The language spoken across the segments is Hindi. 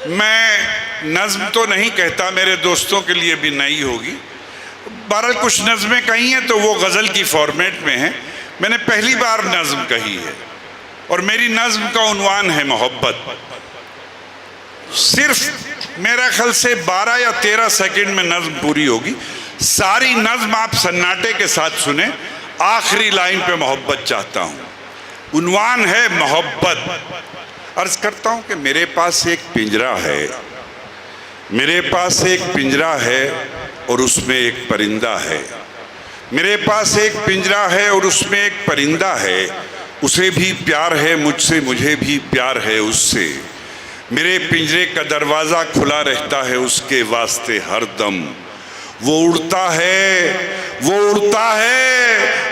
मैं नज़्म तो नहीं कहता, मेरे दोस्तों के लिए भी नई होगी। बहरहाल कुछ नज़में कही हैं तो वो गज़ल की फॉर्मेट में है। मैंने पहली बार नज़्म कही है और मेरी नज़्म का उन्वान है मोहब्बत। सिर्फ मेरा ख्याल से 12 या 13 सेकंड में नज़्म पूरी होगी। सारी नज़्म आप सन्नाटे के साथ सुने। आखिरी लाइन पे मोहब्बत चाहता हूँ। उन्वान है मोहब्बत। अर्ज़ करता हूँ कि मेरे पास एक पिंजरा है, मेरे पास एक पिंजरा है और उसमें एक परिंदा है। मेरे पास एक पिंजरा है और उसमें एक परिंदा है। उसे भी प्यार है मुझसे, मुझे भी प्यार है उससे। मेरे पिंजरे का दरवाज़ा खुला रहता है उसके वास्ते हर दम। वो उड़ता है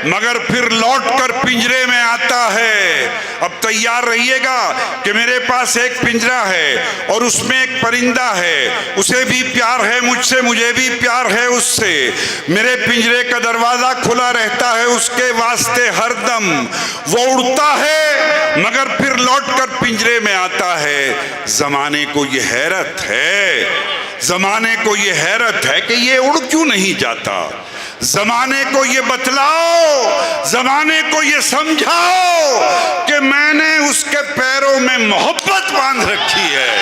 मगर फिर लौट कर पिंजरे में आता है। अब तैयार रहिएगा कि मेरे पास एक पिंजरा है और उसमें एक परिंदा है। उसे भी प्यार है मुझसे, मुझे भी प्यार है उससे। मेरे पिंजरे का दरवाज़ा खुला रहता है उसके वास्ते हर दम। वो उड़ता है मगर फिर लौट कर पिंजरे में आता है। ज़माने को ये हैरत है, ज़माने को ये हैरत है कि ये उड़ क्यों नहीं जाता। ज़माने को ये बतलाओ, ज़माने को ये समझाओ कि मैंने उसके पैरों में मोहब्बत बांध रखी है।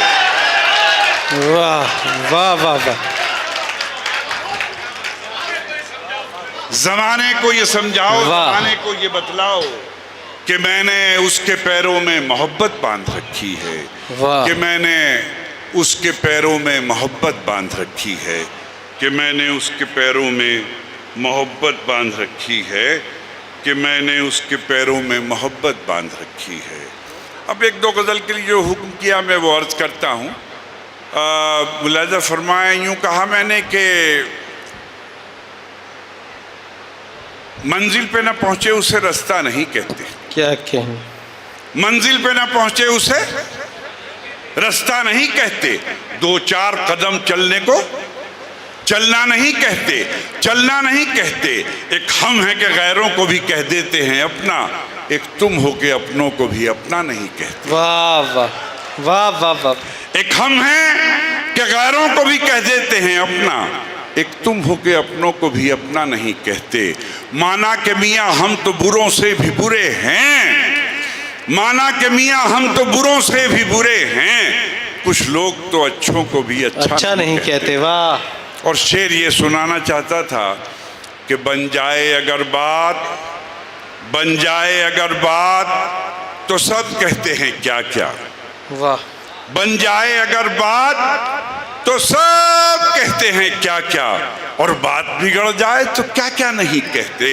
वाह वाह वाह वाह। ज़माने को ये समझाओ, ज़माने को ये बतलाओ कि मैंने उसके पैरों में मोहब्बत बांध रखी है, कि मैंने उसके पैरों में मोहब्बत बांध रखी है, कि मैंने उसके पैरों में मोहब्बत बांध रखी है, कि मैंने उसके पैरों में मोहब्बत बांध रखी है। अब एक दो गज़ल के लिए जो हुक्म किया मैं वो अर्ज़ करता हूँ। मुलाज़ा फरमाए, यूँ कहा मैंने कि मंजिल पे ना पहुँचे उसे रास्ता नहीं कहते। क्या कहें? मंजिल पे ना पहुँचे उसे रास्ता नहीं कहते। 2-4 कदम चलने को चलना नहीं कहते, चलना नहीं कहते। एक हम है कि गैरों को भी कह देते हैं अपना, एक तुम हो के अपनों को भी अपना नहीं कहते। वाह वाह वाह वाह वाह। एक हम हैं कि गैरों को भी कह देते हैं अपना, एक तुम हो के अपनों को भी अपना नहीं कहते। माना कि मियाँ हम तो बुरों से भी बुरे हैं, माना कि मियाँ हम तो बुरों से भी बुरे हैं, कुछ लोग तो अच्छों को भी अच्छा नहीं कहते। वाह। और शेर ये सुनाना चाहता था कि बन जाए अगर बात, बन जाए अगर बात तो सब कहते हैं क्या क्या। वाह। बन जाए अगर बात तो सब कहते हैं क्या क्या, और बात बिगड़ जाए तो क्या क्या नहीं कहते।